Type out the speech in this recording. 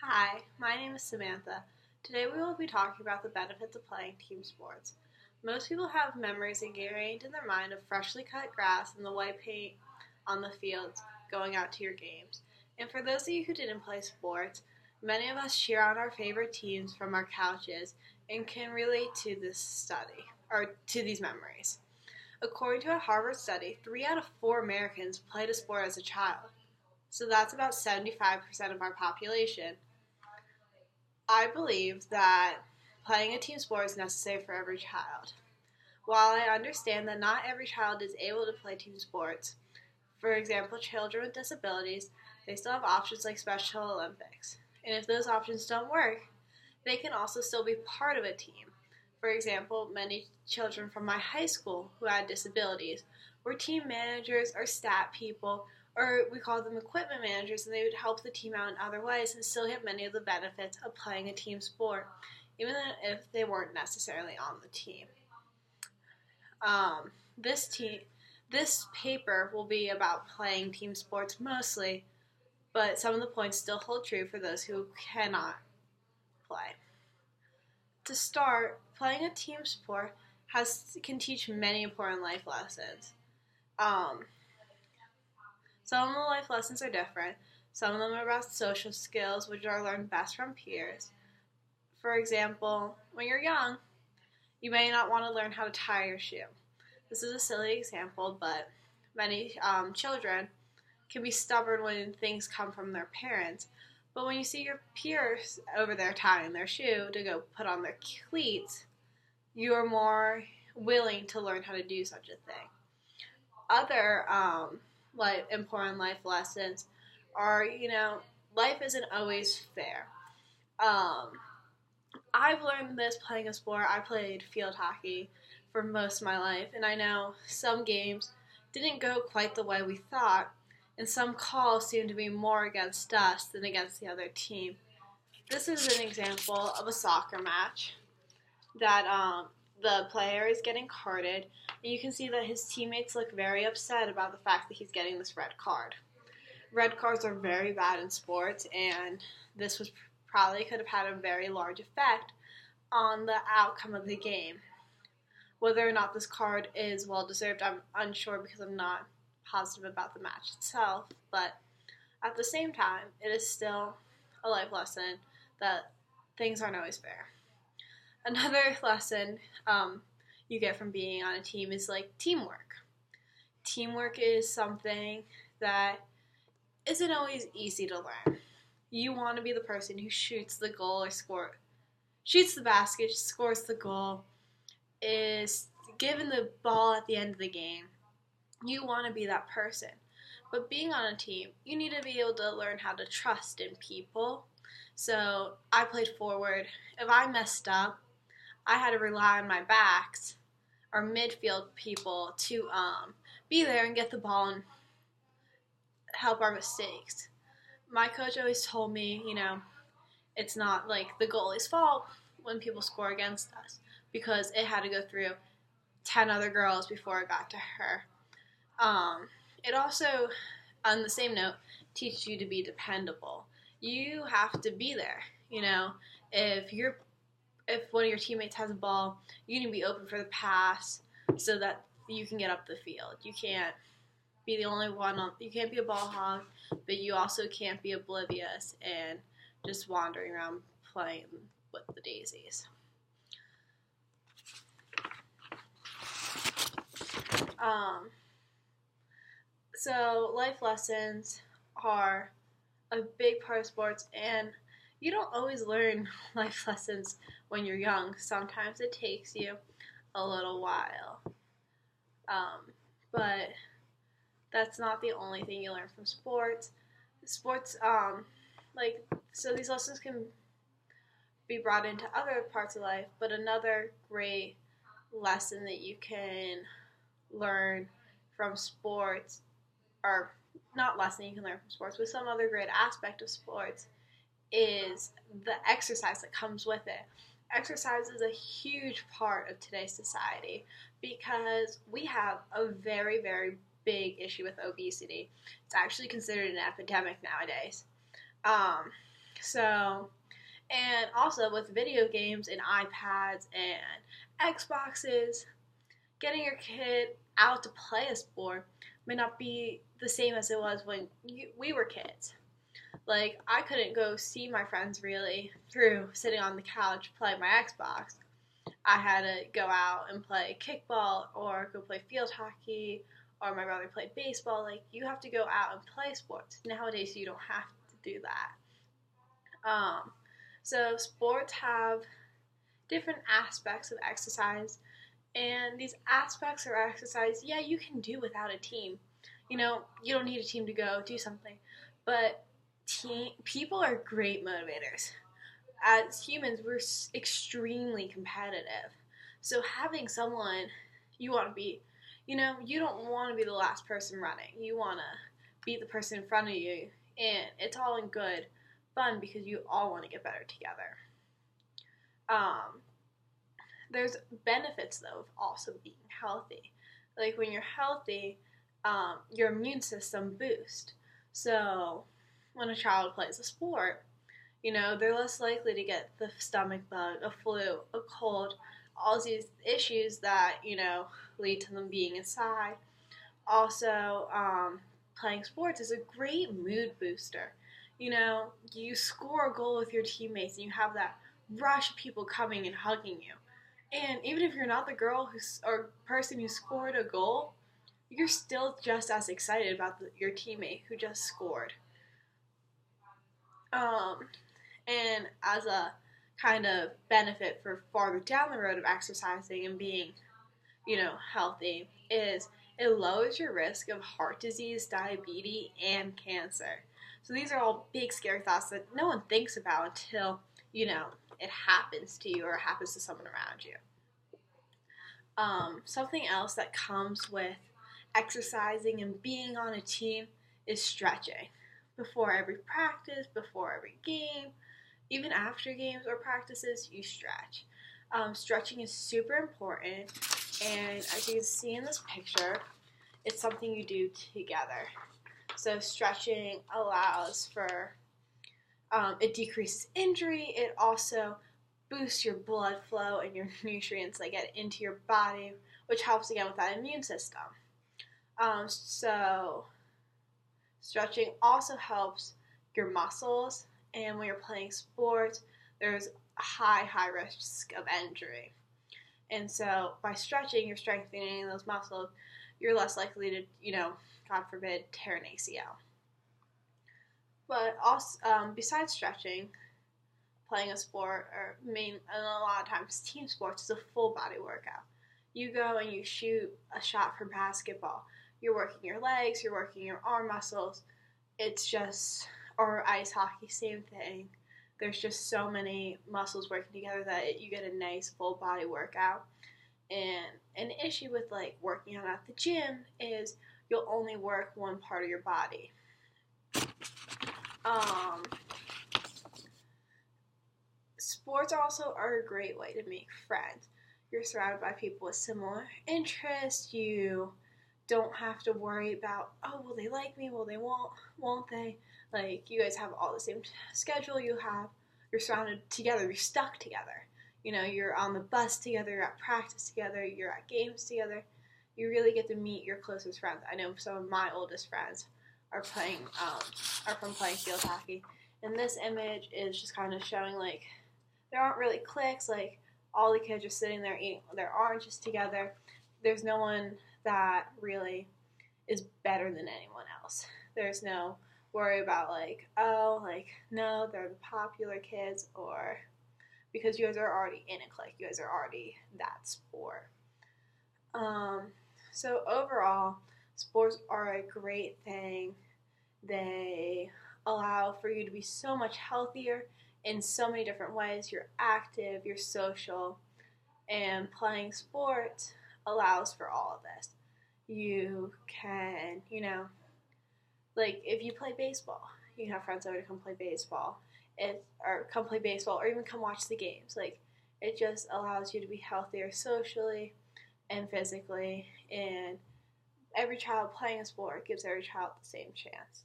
Hi, my name is Samantha. Today we will be talking about the benefits of playing team sports. Most people have memories ingrained in their mind of freshly cut grass and the white paint on the fields going out to your games. And for those of you who didn't play sports, many of us cheer on our favorite teams from our couches and can relate to this study, or to these memories. According to a Harvard study, 3 out of 4 Americans played a sport as a child. So that's about 75% of our population. I believe that playing a team sport is necessary for every child. While I understand that not every child is able to play team sports, for example, children with disabilities, they still have options like Special Olympics. And if those options don't work, they can also still be part of a team. For example, many children from my high school who had disabilities were team managers or stat people, or we called them equipment managers, and they would help the team out in other ways and still get many of the benefits of playing a team sport, even if they weren't necessarily on the team. Um, this paper will be about playing team sports mostly, but some of the points still hold true for those who cannot play. To start, playing a team sport can teach many important life lessons. Um, some of the life lessons are different. Some of them are about social skills, which are learned best from peers. For example, when you're young, you may not want to learn how to tie your shoe. This is a silly example, but many children can be stubborn when things come from their parents. But when you see your peers over there tying their shoe to go put on their cleats, you are more willing to learn how to do such a thing. Other important life lessons are, life isn't always fair. Um, I've learned this playing a sport. I played field hockey for most of my life, and I know some games didn't go quite the way we thought, and some calls seemed to be more against us than against the other team. This is an example of a soccer match that the player is getting carded, and you can see that his teammates look very upset about the fact that he's getting this red card. Red cards are very bad in sports, and this was probably could have had a very large effect on the outcome of the game. Whether or not this card is well deserved, I'm unsure because I'm not positive about the match itself, but at the same time, it is still a life lesson that things aren't always fair. Another lesson you get from being on a team is like teamwork. Teamwork is something that isn't always easy to learn. You want to be the person who shoots the goal or shoots the basket, scores the goal, is given the ball at the end of the game. You want to be that person. But being on a team, you need to be able to learn how to trust in people. So I played forward. If I messed up, I had to rely on my backs or midfield people to be there and get the ball and help our mistakes. My coach always told me, it's not like the goalie's fault when people score against us because it had to go through 10 other girls before it got to her. It also, on the same note, teaches you to be dependable. You have to be there. If one of your teammates has a ball, you need to be open for the pass so that you can get up the field. You can't be the only one you can't be a ball hog, but you also can't be oblivious and just wandering around playing with the daisies. So life lessons are a big part of sports, and you don't always learn life lessons when you're young. Sometimes it takes you a little while. But that's not the only thing you learn from sports. So these lessons can be brought into other parts of life, but another great lesson that you can learn from sports, or not lesson you can learn from sports, but some other great aspect of sports is the exercise that comes with it. Exercise is a huge part of today's society because we have a very, very big issue with obesity. It's actually considered an epidemic nowadays. So, and also with video games and iPads and Xboxes, getting your kid out to play a sport may not be the same as it was when we were kids. Like, I couldn't go see my friends really through sitting on the couch playing my Xbox. I had to go out and play kickball or go play field hockey, or my brother played baseball. Like, you have to go out and play sports. Nowadays, you don't have to do that. So sports have different aspects of exercise, and these aspects of exercise, yeah, you can do without a team. You know, you don't need a team to go do something, but people are great motivators. As humans, we're extremely competitive. So having someone you want to be, you don't want to be the last person running. You want to be the person in front of you, and it's all in good fun because you all want to get better together. There's benefits though of also being healthy. Like when you're healthy, your immune system boosts. So when a child plays a sport, they're less likely to get the stomach bug, a flu, a cold, all these issues that, lead to them being inside. Also, playing sports is a great mood booster. You score a goal with your teammates and you have that rush of people coming and hugging you. And even if you're not the girl or person who scored a goal, you're still just as excited about your teammate who just scored. And as a kind of benefit for farther down the road of exercising and being, healthy, is it lowers your risk of heart disease, diabetes, and cancer. So these are all big, scary thoughts that no one thinks about until, it happens to you or it happens to someone around you. Something else that comes with exercising and being on a team is stretching. Before every practice, before every game, even after games or practices, you stretch. Stretching is super important, and as you can see in this picture, it's something you do together. So stretching allows for, it decreases injury, it also boosts your blood flow and your nutrients that get into your body, which helps again with that immune system. So stretching also helps your muscles, and when you're playing sports, there's a high risk of injury. And so by stretching, you're strengthening those muscles. You're less likely to, God forbid, tear an ACL. But also, besides stretching, playing a sport, and a lot of times team sports, is a full body workout. You go and you shoot a shot for basketball. You're working your legs, you're working your arm muscles. It's just, or ice hockey, same thing. There's just so many muscles working together that you get a nice full body workout. And an issue with working out at the gym is you'll only work one part of your body. Sports also are a great way to make friends. You're surrounded by people with similar interests. You don't have to worry about, will they like me? Will they won't they? You guys have all the same schedule. You're surrounded together. You're stuck together. You're on the bus together. You're at practice together. You're at games together. You really get to meet your closest friends. I know some of my oldest friends are from playing field hockey. And this image is just kind of showing there aren't really cliques. All the kids are sitting there eating their oranges together. There's no one that really is better than anyone else. There's no worry about no, they're the popular kids, or because you guys are already in a clique, you guys are already that sport. So overall, sports are a great thing. They allow for you to be so much healthier in so many different ways. You're active, you're social, and playing sports allows for all of this. You can, if you play baseball, you can have friends over to come play baseball, or even come watch the games. It just allows you to be healthier socially and physically, and every child playing a sport gives every child the same chance.